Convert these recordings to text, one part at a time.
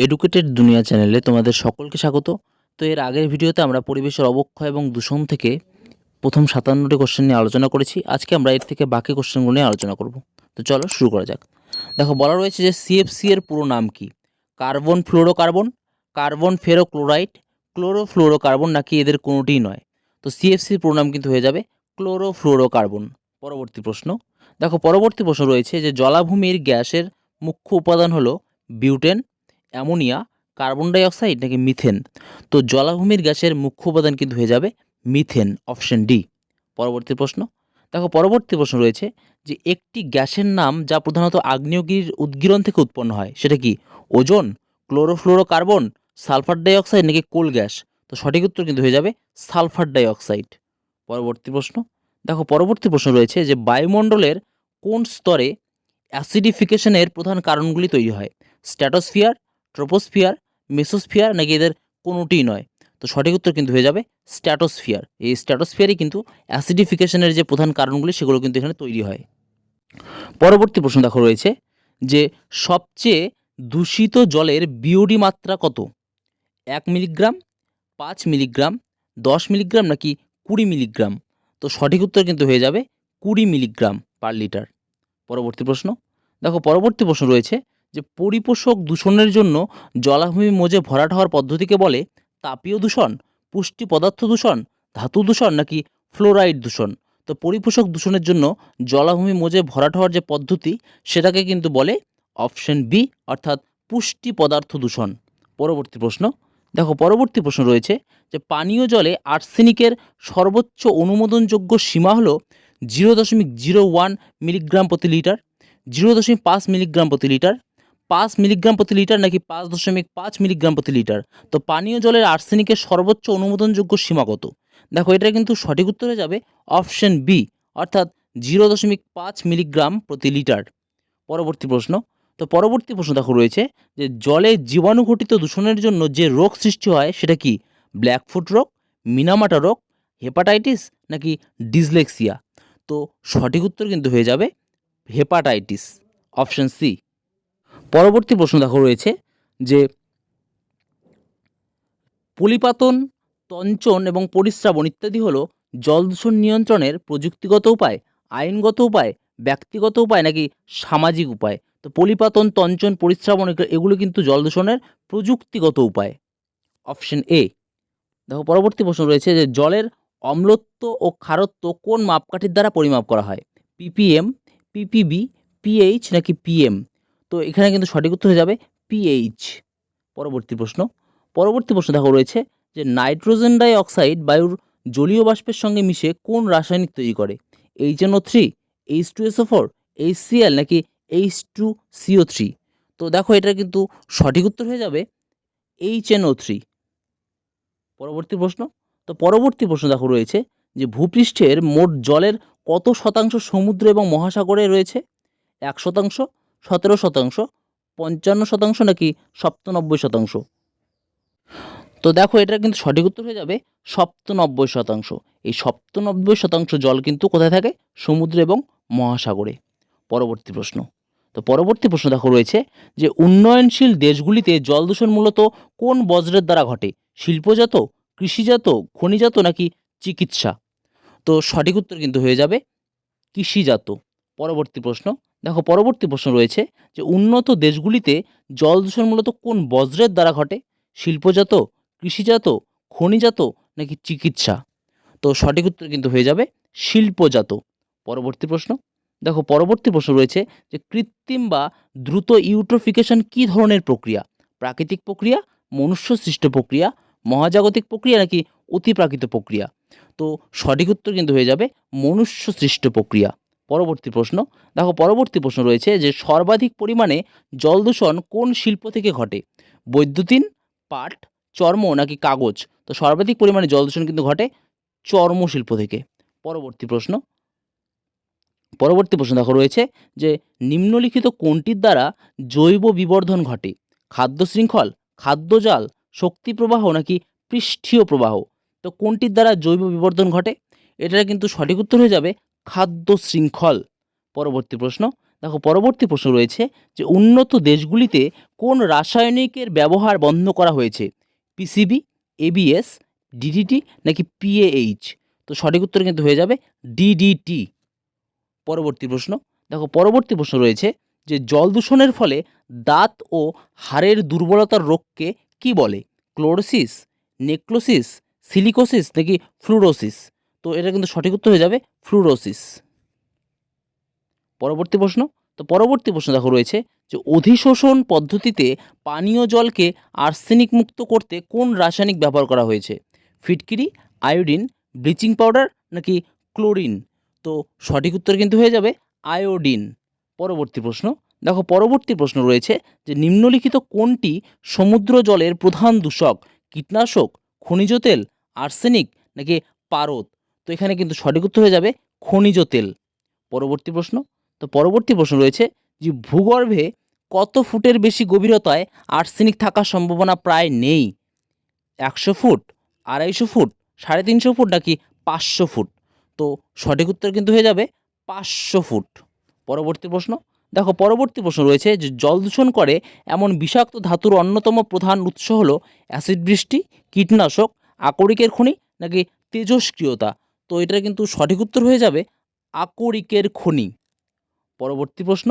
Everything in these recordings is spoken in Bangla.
এডুকেটেড দুনিয়া চ্যানেলে তোমাদের সকলকে স্বাগত। তো এর আগের ভিডিওতে আমরা পরিবেশের অবক্ষয় এবং দূষণ থেকে প্রথম 57টি কোশ্চেন নিয়ে আলোচনা করেছি। আজকে আমরা এর থেকে বাকি কোশ্চেনগুলো নিয়ে আলোচনা করব। তো চলো শুরু করা যাক। দেখো, বলা রয়েছে যে সিএফসি এর পুরো নাম কি? কার্বন ফ্লোরোকার্বন, কার্বন ফেরোক্লোরাইড, ক্লোরোফ্লোরোকার্বন, নাকি এদের কোনোটিই নয়? তো সিএফসির পুরো নাম কিন্তু হয়ে যাবে ক্লোরোফ্লোরোকার্বন। পরবর্তী প্রশ্ন। দেখো, পরবর্তী প্রশ্ন রয়েছে যে জলাভূমির গ্যাসের মুখ্য উপাদান হলো butane, ammonia, carbon die oxide, নাকি মিথেন? তো জলাভূমির গ্যাসের মুখ্য উপাদান কিন্তু হয়ে যাবে মিথেন, অপশন ডি। পরবর্তী প্রশ্ন। দেখো, পরবর্তী প্রশ্ন রয়েছে যে একটি গ্যাসের নাম যা প্রধানত আগ্নেয়গিরির উদ্গীরণ থেকে উৎপন্ন হয়, সেটা কি? Ozone, chlorofluorocarbon, sulphur die oxide, নাকি কোল গ্যাস? তো সঠিক উত্তর কিন্তু হয়ে যাবে সালফার ডাই অক্সাইড। পরবর্তী প্রশ্ন। দেখো, পরবর্তী প্রশ্ন রয়েছে যে বায়ুমণ্ডলের কোন স্তরে অ্যাসিডিফিকেশনের প্রধান কারণগুলি তৈরি হয়? স্ট্র্যাটোস্ফিয়ার, ট্রোপোস্ফিয়ার, মেসোস্ফিয়ার, নাকি এদের কোনোটিই নয়? তো সঠিক উত্তর কিন্তু হয়ে যাবে স্ট্র্যাটোস্ফিয়ার। এই স্ট্র্যাটোস্ফিয়ারই কিন্তু অ্যাসিডিফিকেশনের যে প্রধান কারণগুলি সেগুলো কিন্তু এখানে তৈরি হয়। পরবর্তী প্রশ্ন দেখো রয়েছে যে সবচেয়ে দূষিত জলের বিওডি মাত্রা কত? 1 মিলিগ্রাম, 5 মিলিগ্রাম, 10 মিলিগ্রাম, নাকি 20 মিলিগ্রাম? তো সঠিক উত্তর কিন্তু হয়ে যাবে 20 মিলিগ্রাম পার লিটার। পরবর্তী প্রশ্ন। দেখো, পরবর্তী প্রশ্ন রয়েছে যে পরিপোষক দূষণের জন্য জলাভূমি মজে ভরাট হওয়ার পদ্ধতিকে বলে তাপীয় দূষণ, পুষ্টি পদার্থ দূষণ, ধাতু দূষণ, নাকি ফ্লোরাইড দূষণ? তো পরিপোষক দূষণের জন্য জলাভূমি মজে ভরাট হওয়ার যে পদ্ধতি সেটাকে কিন্তু বলে অপশন বি, অর্থাৎ পুষ্টি পদার্থ দূষণ। পরবর্তী প্রশ্ন। দেখো, পরবর্তী প্রশ্ন রয়েছে যে পানীয় জলে আর্সেনিকের সর্বোচ্চ অনুমোদনযোগ্য সীমা হলো 0.01 মিলিগ্রাম প্রতি লিটার, 0.5 মিলিগ্রাম প্রতি লিটার, 5 মিলিগ্রাম প্রতি লিটার, নাকি 5.5 মিলিগ্রাম প্রতি লিটার? তো পানীয় জলের আর্সেনিকের সর্বোচ্চ অনুমোদনযোগ্য সীমা কত? দেখো, এটা কিন্তু সঠিক উত্তরে যাবে অপশন বি, অর্থাৎ 0.5 মিলিগ্রাম প্রতি লিটার। পরবর্তী প্রশ্ন। তো পরবর্তী প্রশ্ন দেখো রয়েছে যে জলে জীবাণুঘটিত দূষণের জন্য যে রোগ সৃষ্টি হয় সেটা কি? ব্ল্যাকফুট রোগ, মিনামাটা রোগ, হেপাটাইটিস, নাকি ডিসলেক্সিয়া? তো সঠিক উত্তর কিন্তু হয়ে যাবে হেপাটাইটিস, অপশন সি। পরবর্তী প্রশ্ন দেখো রয়েছে যে পলিপাতন, তঞ্চন এবং পরিস্রাবণ ইত্যাদি হলো জল দূষণ নিয়ন্ত্রণের প্রযুক্তিগত উপায়, আইনগত উপায়, ব্যক্তিগত উপায়, নাকি সামাজিক উপায়? তো পলিপাতন, তঞ্চন, পরিস্রাবণ এগুলো কিন্তু জল দূষণের প্রযুক্তিগত উপায়, অপশন এ। দেখো, পরবর্তী প্রশ্ন রয়েছে যে জলের অম্লত্ব ও ক্ষারত্ব কোন মাপকাঠির দ্বারা পরিমাপ করা হয়? পিপিএম, পিপিবি, পিএইচ, নাকি পিএম? তো এখানে কিন্তু সঠিক উত্তর হয়ে যাবে পিএইচ। পরবর্তী প্রশ্ন। পরবর্তী প্রশ্ন দেখো রয়েছে যে নাইট্রোজেন ডাই অক্সাইড বায়ুর জলীয় বাষ্পের সঙ্গে মিশে কোন রাসায়নিক তৈরি করে? HNO3, H2SO4, HCl, নাকি H2CO3? তো দেখো, এটা কিন্তু সঠিক উত্তর হয়ে যাবে HNO3। পরবর্তী প্রশ্ন। তো পরবর্তী প্রশ্ন দেখো রয়েছে যে ভূপৃষ্ঠের মোট জলের কত শতাংশ সমুদ্র এবং মহাসাগরে রয়েছে? 1%, 17%, 55%, নাকি 97%? তো দেখো, এটা কিন্তু সঠিক উত্তর হয়ে যাবে 97%। এই 97% জল কিন্তু কোথায় থাকে? সমুদ্র এবং মহাসাগরে। পরবর্তী প্রশ্ন। তো পরবর্তী প্রশ্ন দেখো রয়েছে যে উন্নয়নশীল দেশগুলিতে জল দূষণ মূলত কোন বজ্রের দ্বারা ঘটে? শিল্পজাত, কৃষিজাত, খনিজাত, নাকি চিকিৎসা? তো সঠিক উত্তর কিন্তু হয়ে যাবে কৃষিজাত। পরবর্তী প্রশ্ন। দেখো, পরবর্তী প্রশ্ন রয়েছে যে উন্নত দেশগুলিতে জল দূষণ মূলত কোন বজ্রের দ্বারা ঘটে? শিল্পজাত, কৃষিজাত, খনিজাত, নাকি চিকিৎসা? তো সঠিক উত্তর কিন্তু হয়ে যাবে শিল্পজাত। পরবর্তী প্রশ্ন। দেখো, পরবর্তী প্রশ্ন রয়েছে যে কৃত্রিম বা দ্রুত ইউট্রোফিকেশন কী ধরনের প্রক্রিয়া? প্রাকৃতিক প্রক্রিয়া, মনুষ্য সৃষ্ট প্রক্রিয়া, মহাজাগতিক প্রক্রিয়া, নাকি অতিপ্রাকৃত প্রক্রিয়া? তো সঠিক উত্তর কিন্তু হয়ে যাবে মনুষ্য সৃষ্ট প্রক্রিয়া। পরবর্তী প্রশ্ন। দেখো, পরবর্তী প্রশ্ন রয়েছে যে সর্বাধিক পরিমাণে জল দূষণ কোন শিল্প থেকে ঘটে? বৈদ্যুতিন, পাট, চর্ম, নাকি কাগজ? তো সর্বাধিক পরিমাণে জল দূষণ কিন্তু ঘটে চর্মশিল্প থেকে। পরবর্তী প্রশ্ন। পরবর্তী প্রশ্ন দেখো রয়েছে যে নিম্নলিখিত কোনটির দ্বারা জৈব বিবর্ধন ঘটে? খাদ্য শৃঙ্খল, খাদ্যজাল, শক্তি প্রবাহ, নাকি পৃষ্ঠীয় প্রবাহ? তো কোনটির দ্বারা জৈব বিবর্ধন ঘটে? এটা কিন্তু সঠিক উত্তর হয়ে যাবে খাদ্য শৃঙ্খল। পরবর্তী প্রশ্ন। দেখো পরবর্তী প্রশ্ন রয়েছে যে উন্নত দেশগুলিতে কোন রাসায়নিকের ব্যবহার বন্ধ করা হয়েছে? পিসিবি, এবিএস, ডিডিটি নাকি পিএইচ? তো সঠিক উত্তর কিন্তু হয়ে যাবে ডিডিটি। পরবর্তী প্রশ্ন, দেখো পরবর্তী প্রশ্ন রয়েছে যে জল দূষণের ফলে দাঁত ও হাড়ের দুর্বলতার রোগকে কি বলে? ক্লোরোসিস, নেক্রোসিস, সিলিকোসিস নাকি ফ্লুরোসিস? তো এটা কিন্তু সঠিক উত্তর হয়ে যাবে ফ্লুরোসিস। পরবর্তী প্রশ্ন, তো পরবর্তী প্রশ্ন দেখো রয়েছে যে অধিশোষণ পদ্ধতিতে পানীয় জলকে আর্সেনিক মুক্ত করতে কোন রাসায়নিক ব্যবহার করা হয়েছে? ফিটকিরি, আয়োডিন, ব্লিচিং পাউডার নাকি ক্লোরিন? তো সঠিক উত্তর কিন্তু হয়ে যাবে আয়োডিন। পরবর্তী প্রশ্ন, দেখো পরবর্তী প্রশ্ন রয়েছে যে নিম্নলিখিত কোনটি সমুদ্র জলের প্রধান দূষক? কীটনাশক, খনিজ তেল, আর্সেনিক নাকি পারদ? তো এখানে কিন্তু সঠিক উত্তর হয়ে যাবে খনিজ তেল। পরবর্তী প্রশ্ন, তো পরবর্তী প্রশ্ন রয়েছে যে ভূগর্ভে কত ফুটের বেশি গভীরতায় আর্সেনিক থাকার সম্ভাবনা প্রায় নেই? 100 ফুট, 250 ফুট, 350 ফুট নাকি 500 ফুট? তো সঠিক উত্তর কিন্তু হয়ে যাবে 500 ফুট। পরবর্তী প্রশ্ন, দেখো পরবর্তী প্রশ্ন রয়েছে যে জল দূষণ করে এমন বিষাক্ত ধাতুর অন্যতম প্রধান উৎস হলো অ্যাসিড বৃষ্টি, কীটনাশক, আকরিকের খনি নাকি তেজস্ক্রিয়তা? তো এটা কিন্তু সঠিক উত্তর হয়ে যাবে আকরিকের খনি। পরবর্তী প্রশ্ন,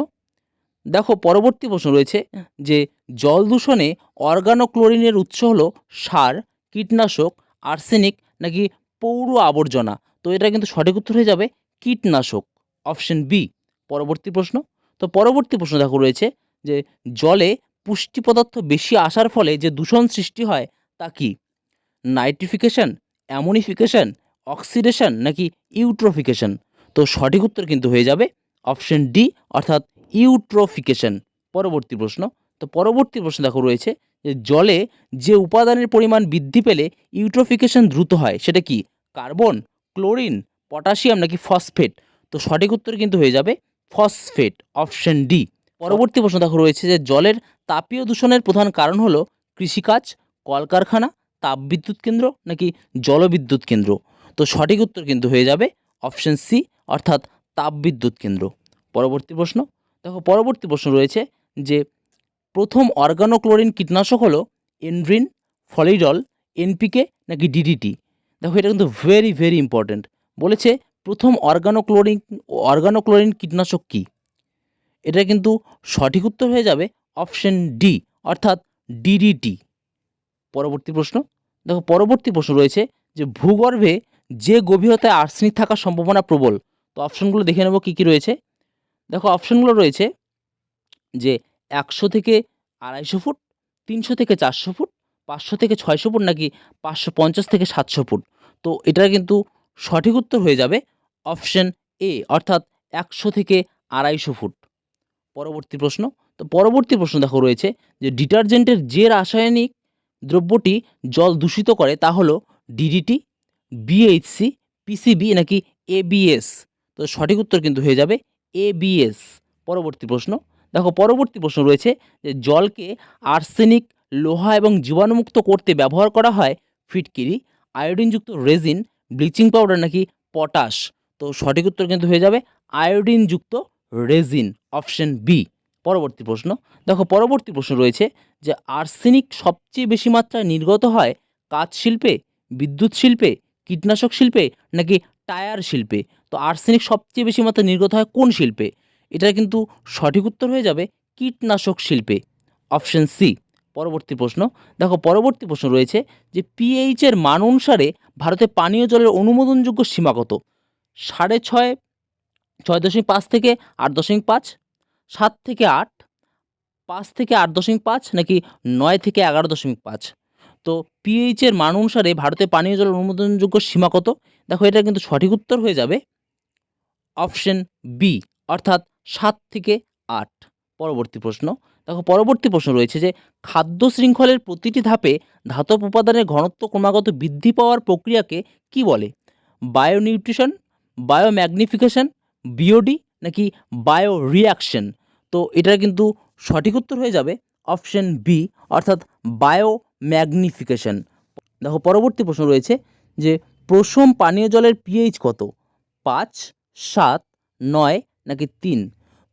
দেখো পরবর্তী প্রশ্ন রয়েছে যে জল দূষণে অর্গানোক্লোরিনের উৎস হলো সার, কীটনাশক, আর্সেনিক নাকি পৌর আবর্জনা? তো এটা কিন্তু সঠিক উত্তর হয়ে যাবে কীটনাশক, অপশন বি। পরবর্তী প্রশ্ন, তো পরবর্তী প্রশ্ন দেখো রয়েছে যে জলে পুষ্টি পদার্থ বেশি আসার ফলে যে দূষণ সৃষ্টি হয় তা কি? নাইট্রিফিকেশন, অ্যামোনিফিকেশন, অক্সিডেশন নাকি ইউট্রোফিকেশন? তো সঠিক উত্তর কিন্তু হয়ে যাবে অপশন ডি, অর্থাৎ ইউট্রোফিকেশন। পরবর্তী প্রশ্ন, তো পরবর্তী প্রশ্ন দেখো রয়েছে যে জলে যে উপাদানের পরিমাণ বৃদ্ধি পেলে ইউট্রোফিকেশন দ্রুত হয় সেটা কি? কার্বন, ক্লোরিন, পটাশিয়াম নাকি ফসফেট? তো সঠিক উত্তর কিন্তু হয়ে যাবে ফসফেট, অপশন ডি। পরবর্তী প্রশ্ন দেখো রয়েছে যে জলের তাপীয় দূষণের প্রধান কারণ হলো কৃষিকাজ, কলকারখানা, তাপবিদ্যুৎ কেন্দ্র নাকি জলবিদ্যুৎ কেন্দ্র? তো সঠিক উত্তর কিন্তু হয়ে যাবে অপশন সি, অর্থাৎ তাপবিদ্যুৎ কেন্দ্র। পরবর্তী প্রশ্ন, দেখো পরবর্তী প্রশ্ন রয়েছে যে প্রথম অর্গানোক্লোরিন কীটনাশক হলো এনভ্রিন, ফলিডল, এনপিকে নাকি ডিডিটি? দেখো এটা কিন্তু ভেরি ভেরি ইম্পর্ট্যান্ট। বলেছে প্রথম অর্গানোক্লোরিন কীটনাশক কী? এটা কিন্তু সঠিক উত্তর হয়ে যাবে অপশন ডি, অর্থাৎ ডিডিটি। পরবর্তী প্রশ্ন, দেখো পরবর্তী প্রশ্ন রয়েছে যে ভূগর্ভে যে গভীরতায় আর্সেনিক থাকার সম্ভাবনা প্রবল? তো অপশনগুলো দেখে নেব কী কী রয়েছে। দেখো অপশনগুলো রয়েছে যে 100 থেকে 250 ফুট, 300 থেকে 400 ফুট, 500 থেকে 600 ফুট নাকি 550 থেকে 700 ফুট? তো এটা কিন্তু সঠিক উত্তর হয়ে যাবে অপশন এ, অর্থাৎ 100 থেকে 250 ফুট। পরবর্তী প্রশ্ন, তো পরবর্তী প্রশ্ন দেখো রয়েছে যে ডিটারজেন্টের যে রাসায়নিক দ্রব্যটি জল দূষিত করে তা হলো ডিডিটি, বিএইচসি, পিসিবি নাকি এবিএস? তো সঠিক উত্তর কিন্তু হয়ে যাবে এবিএস। পরবর্তী প্রশ্ন, দেখো পরবর্তী প্রশ্ন রয়েছে যে জলকে আর্সেনিক, লোহা এবং জীবাণুমুক্ত করতে ব্যবহার করা হয় ফিটকিরি, আয়োডিনযুক্ত রেজিন, ব্লিচিং পাউডার নাকি পটাশ? তো সঠিক উত্তর কিন্তু হয়ে যাবে আয়োডিনযুক্ত রেজিন, অপশন বি। পরবর্তী প্রশ্ন, দেখো পরবর্তী প্রশ্ন রয়েছে যে আর্সেনিক সবচেয়ে বেশি মাত্রায় নির্গত হয় কাঁচ শিল্পে, বিদ্যুৎ শিল্পে, কীটনাশক শিল্পে নাকি টায়ার শিল্পে? তো আর্সেনিক সবচেয়ে বেশি মাত্রায় নির্গত হয় কোন শিল্পে? এটা কিন্তু সঠিক উত্তর হয়ে যাবে কীটনাশক শিল্পে, অপশন সি। পরবর্তী প্রশ্ন, দেখো পরবর্তী প্রশ্ন রয়েছে যে পিএইচ এর মান অনুসারে ভারতে পানীয় জলের অনুমোদনযোগ্য সীমা কত? 6.5, 6.5 থেকে 8.5, 7 থেকে 8, 5 থেকে 8.5 নাকি 9 থেকে 11.5? তো পিএইচ এর মান অনুসারে ভারতে পানীয় জলের অনুমোদনযোগ্য সীমা কত? দেখো এটা কিন্তু সঠিক উত্তর হয়ে যাবে অপশন বি, অর্থাৎ 7 থেকে 8। পরবর্তী প্রশ্ন, দেখো পরবর্তী প্রশ্ন রয়েছে যে খাদ্য শৃঙ্খলের প্রতিটি ধাপে ধাতব উপাদানের ঘনত্ব ক্রমাগত বৃদ্ধি পাওয়ার প্রক্রিয়াকে কি বলে? বায়োনিউট্রিশন, বায়োম্যাগনিফিকেশন, বিওডি নাকি বায়ো রিয়াকশন? তো এটার কিন্তু সঠিক উত্তর হয়ে যাবে অপশন বি, অর্থাৎ বায়োম্যাগনিফিকেশন। দেখো পরবর্তী প্রশ্ন রয়েছে যে প্রথম পানীয় জলের পিএইচ কত? 5, 7, 9 নাকি 3?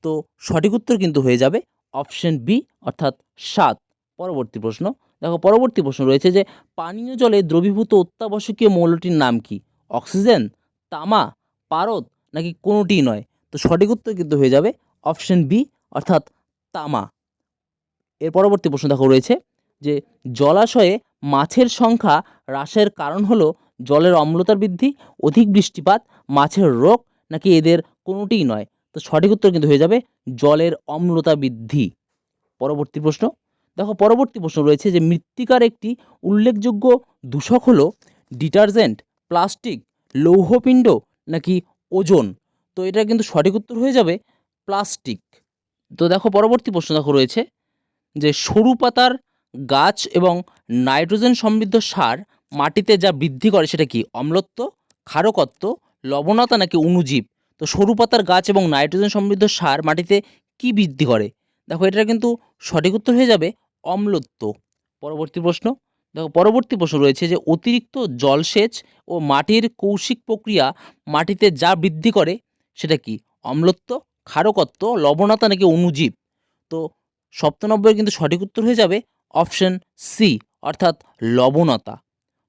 তো তো সঠিক উত্তর কিন্তু হয়ে যাবে অপশন বি অর্থাৎ 7। পরবর্তী প্রশ্ন দেখো, পরবর্তী প্রশ্ন রয়েছে যে পানীয় জলে দ্রবীভূত অত্যাবশ্যকীয় মৌলটির নাম কি? অক্সিজেন, তামা, পারদ নাকি কোনোটিই নয়? তো সঠিক উত্তর কিন্তু হয়ে যাবে অপশন বি অর্থাৎ তামা। এর পরবর্তী প্রশ্ন দেখো রয়েছে যে জলাশয়ে মাছের সংখ্যা হ্রাসের কারণ হলো জলের অম্লতার বৃদ্ধি, অধিক বৃষ্টিপাত, মাছের রোগ নাকি এদের কোনোটিই নয়? তো সঠিক উত্তর কিন্তু হয়ে যাবে জলের অম্লতা বৃদ্ধি। পরবর্তী প্রশ্ন দেখো, পরবর্তী প্রশ্ন রয়েছে যে মৃত্তিকার একটি উল্লেখযোগ্য দূষক হলো ডিটারজেন্ট, প্লাস্টিক, লৌহপিণ্ড নাকি ওজোন? তো এটা কিন্তু সঠিক উত্তর হয়ে যাবে প্লাস্টিক। তো দেখো, পরবর্তী প্রশ্ন দেখো রয়েছে যে সরু পাতার গাছ এবং নাইট্রোজেন সমৃদ্ধ সার মাটিতে যা বৃদ্ধি করে সেটা কি? অম্লত্ব, ক্ষারকত্ব, লবণতা নাকি অণুজীব? তো সরু পাতার গাছ এবং নাইট্রোজেন সমৃদ্ধ সার মাটিতে কি বৃদ্ধি করে? দেখো, এটা কিন্তু সঠিক উত্তর হয়ে যাবে অম্লত্ব। পরবর্তী প্রশ্ন দেখো, পরবর্তী প্রশ্ন রয়েছে যে অতিরিক্ত জলসেচ ও মাটির কৌশিক প্রক্রিয়া মাটিতে যা বৃদ্ধি করে সেটা কি? অম্লত্ব, ক্ষারকত্ব, লবণতা নাকি অণুজীব? তো 97 কিন্তু সঠিক উত্তর হয়ে যাবে অপশন সি অর্থাৎ লবণতা।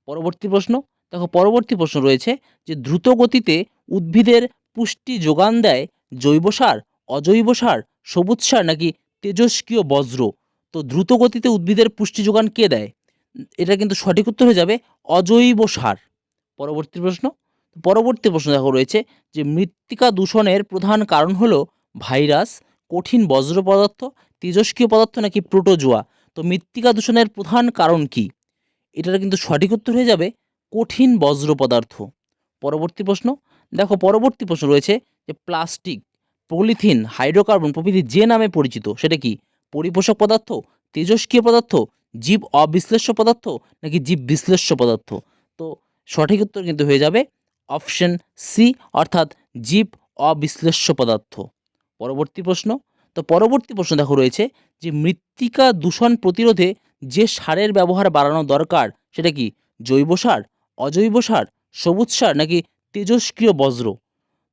পরবর্তী প্রশ্ন দেখো, পরবর্তী প্রশ্ন রয়েছে যে দ্রুত গতিতে উদ্ভিদের পুষ্টি যোগান দেয় জৈব সার, অজৈব সার, সবুজ সার নাকি তেজস্ক্রিয় বজ্র? তো দ্রুত গতিতে উদ্ভিদের পুষ্টি যোগান কে দেয়? এটা কিন্তু সঠিক উত্তর হয়ে যাবে অজৈব সার। পরবর্তী প্রশ্ন, পরবর্তী প্রশ্ন দেখো রয়েছে যে মৃত্তিকা দূষণের প্রধান কারণ হলো ভাইরাস, কঠিন বজ্র পদার্থ, তেজস্ক্রিয় পদার্থ নাকি প্রোটোজোয়া? তো মৃত্তিকা দূষণের প্রধান কারণ কি? এটার কিন্তু সঠিক উত্তর হয়ে যাবে কঠিন বজ্র পদার্থ। পরবর্তী প্রশ্ন দেখো, পরবর্তী প্রশ্ন রয়েছে যে প্লাস্টিক, পলিথিন, হাইড্রোকার্বন প্রভৃতি যে নামে পরিচিত সেটা কি? পরিপোষক পদার্থ, তেজস্ক্রিয় পদার্থ, জীব অবিশ্লেষ্য পদার্থ নাকি জীব বিশ্লেষ্য পদার্থ? তো সঠিক উত্তর কিন্তু হয়ে যাবে অপশন সি অর্থাৎ জীব অবিশ্লেষ্য পদার্থ। পরবর্তী প্রশ্ন তো পরবর্তী প্রশ্ন দেখো রয়েছে যে মৃত্তিকা দূষণ প্রতিরোধে যে সারের ব্যবহার বাড়ানো দরকার সেটা কি? জৈব সার, অজৈব সার, সবুজ সার নাকি তেজস্ক্রিয় বজ্র?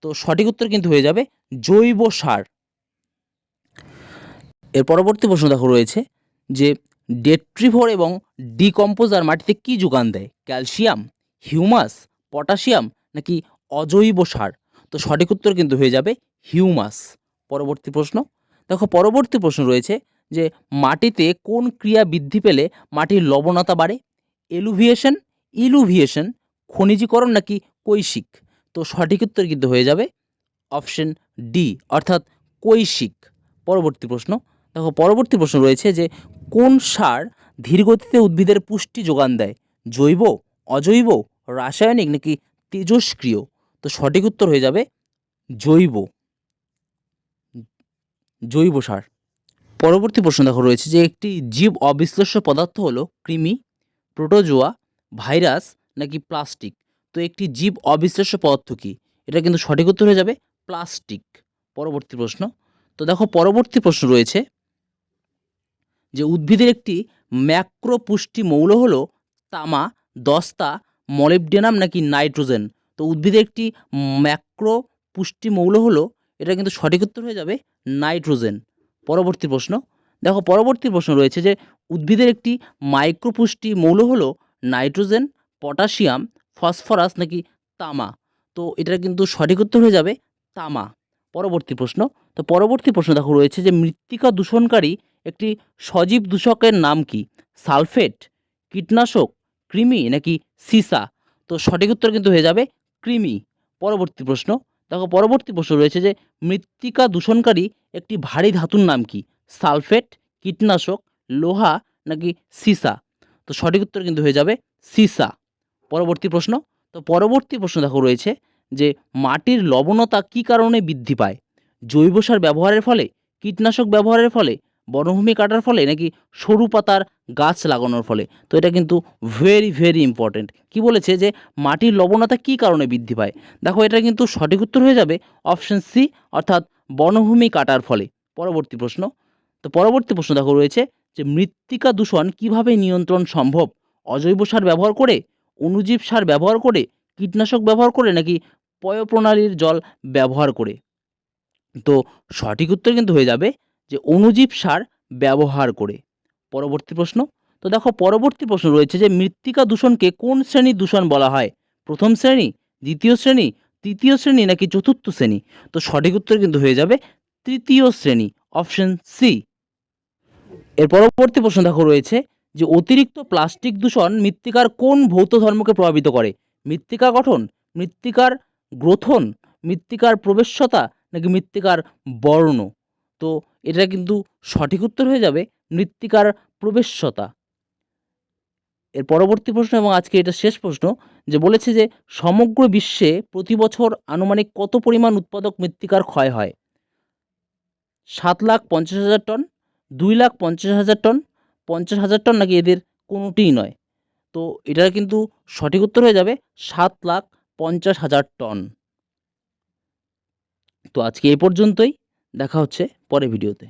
তো সঠিক উত্তর কিন্তু হয়ে যাবে জৈব সার। এর পরবর্তী প্রশ্ন দেখো রয়েছে যে ডেট্রিভোর এবং ডিকম্পোজার মাটিতে কি যোগান দেয়? ক্যালসিয়াম, হিউমাস, পটাশিয়াম নাকি অজৈব সার? তো সঠিক উত্তর কিন্তু হয়ে যাবে হিউমাস। পরবর্তী প্রশ্ন দেখো, পরবর্তী প্রশ্ন রয়েছে যে মাটিতে কোন ক্রিয়া বৃদ্ধি পেলে মাটির লবণতা বাড়ে? এলুভিয়েশন, ইলুভিয়েশন, খনিজীকরণ নাকি কৈশিক? তো সঠিক উত্তর কিন্তু হয়ে যাবে অপশন ডি অর্থাৎ কৈশিক। পরবর্তী প্রশ্ন দেখো, পরবর্তী প্রশ্ন রয়েছে যে কোন সার ধীরগতিতে উদ্ভিদের পুষ্টি যোগান দেয়? জৈব, অজৈব, রাসায়নিক নাকি তেজস্ক্রিয়? তো সঠিক উত্তর হয়ে যাবে জৈব, জৈব সার। পরবর্তী প্রশ্ন দেখো রয়েছে যে একটি জীব অবিশ্লেষ্য পদার্থ হলো কৃমি, প্রোটোজোয়া, ভাইরাস নাকি প্লাস্টিক? তো একটি জীব অবিশ্লেষ্য পদার্থ কি? এটা কিন্তু সঠিক উত্তর হয়ে যাবে প্লাস্টিক। পরবর্তী প্রশ্ন তো দেখো, পরবর্তী প্রশ্ন রয়েছে যে উদ্ভিদের একটি ম্যাক্রো পুষ্টি মৌল হলো তামা, দস্তা, মলিবডেনাম নাকি নাইট্রোজেন? তো উদ্ভিদের একটি ম্যাক্রো পুষ্টি মৌল হলো, এটা কিন্তু সঠিক উত্তর হয়ে যাবে নাইট্রোজেন। পরবর্তী প্রশ্ন দেখো, পরবর্তী প্রশ্ন রয়েছে যে উদ্ভিদের একটি মাইক্রো পুষ্টি মৌল হলো নাইট্রোজেন, পটাশিয়াম, ফসফরাস নাকি তামা? তো এটার কিন্তু সঠিক উত্তর হয়ে যাবে তামা। পরবর্তী প্রশ্ন তো পরবর্তী প্রশ্ন দেখো রয়েছে যে মৃত্তিকা দূষণকারী একটি সজীব দূষকের নাম কি? সালফেট, কীটনাশক, কৃমি নাকি সীসা? তো সঠিক উত্তর কিন্তু হয়ে যাবে কৃমি। পরবর্তী প্রশ্ন দেখো, পরবর্তী প্রশ্ন রয়েছে যে মৃত্তিকা দূষণকারী একটি ভারী ধাতুর নাম কি? সালফেট, কীটনাশক, লোহা নাকি সীসা? তো সঠিক উত্তর কিন্তু হয়ে যাবে সীসা। পরবর্তী প্রশ্ন তো পরবর্তী প্রশ্ন দেখো রয়েছে যে মাটির লবণতা কী কারণে বৃদ্ধি পায়? জৈব সার ব্যবহারের ফলে, কীটনাশক ব্যবহারের ফলে, বনভূমি কাটার ফলে নাকি সরু পাতার গাছ লাগানোর ফলে? তো এটা কিন্তু ভেরি ভেরি ইম্পর্টেন্ট। কি বলেছে যে মাটির লবণতা কী কারণে বৃদ্ধি পায়? দেখো, এটা কিন্তু সঠিক উত্তর হয়ে যাবে অপশন সি অর্থাৎ বনভূমি কাটার ফলে। পরবর্তী প্রশ্ন তো পরবর্তী প্রশ্ন দেখো রয়েছে যে মৃত্তিকা দূষণ কিভাবে নিয়ন্ত্রণ সম্ভব? অজৈব সার ব্যবহার করে, অণুজীব সার ব্যবহার করে, কীটনাশক ব্যবহার করে নাকি পয়ঃপ্রণালীর জল ব্যবহার করে? তো সঠিক উত্তর কিন্তু হয়ে যাবে যে অণুজীব সার ব্যবহার করে। পরবর্তী প্রশ্ন, তো দেখো পরবর্তী প্রশ্ন রয়েছে যে মৃত্তিকা দূষণকে কোন শ্রেণীর দূষণ বলা হয়? প্রথম শ্রেণী, দ্বিতীয় শ্রেণী, তৃতীয় শ্রেণী নাকি চতুর্থ শ্রেণী? তো সঠিক উত্তর কিন্তু হয়ে যাবে তৃতীয় শ্রেণী, অপশন সি। এর পরবর্তী প্রশ্ন দেখো রয়েছে যে অতিরিক্ত প্লাস্টিক দূষণ মৃত্তিকার কোন ভৌত ধর্মকে প্রভাবিত করে? মৃত্তিকা গঠন, মৃত্তিকার গ্রথন, মৃত্তিকার প্রবেশ্যতা নাকি মৃত্তিকার বর্ণ? তো এটা কিন্তু সঠিক উত্তর হয়ে যাবে মৃত্তিকার প্রবেশ্যতা। এর পরবর্তী প্রশ্ন এবং আজকে এটা শেষ প্রশ্ন, যে বলেছে যে সমগ্র বিশ্বে প্রতি বছর আনুমানিক কত পরিমাণ উৎপাদক মৃত্তিকার ক্ষয় হয়? 7,50,000 টন, 2,50,000 টন, 50,000 টন নাকি এদের কোনোটিই নয়? তো এটার কিন্তু সঠিক উত্তর হয়ে যাবে 7,50,000 টন। তো আজকে এই পর্যন্তই, দেখা হচ্ছে পরের ভিডিওতে।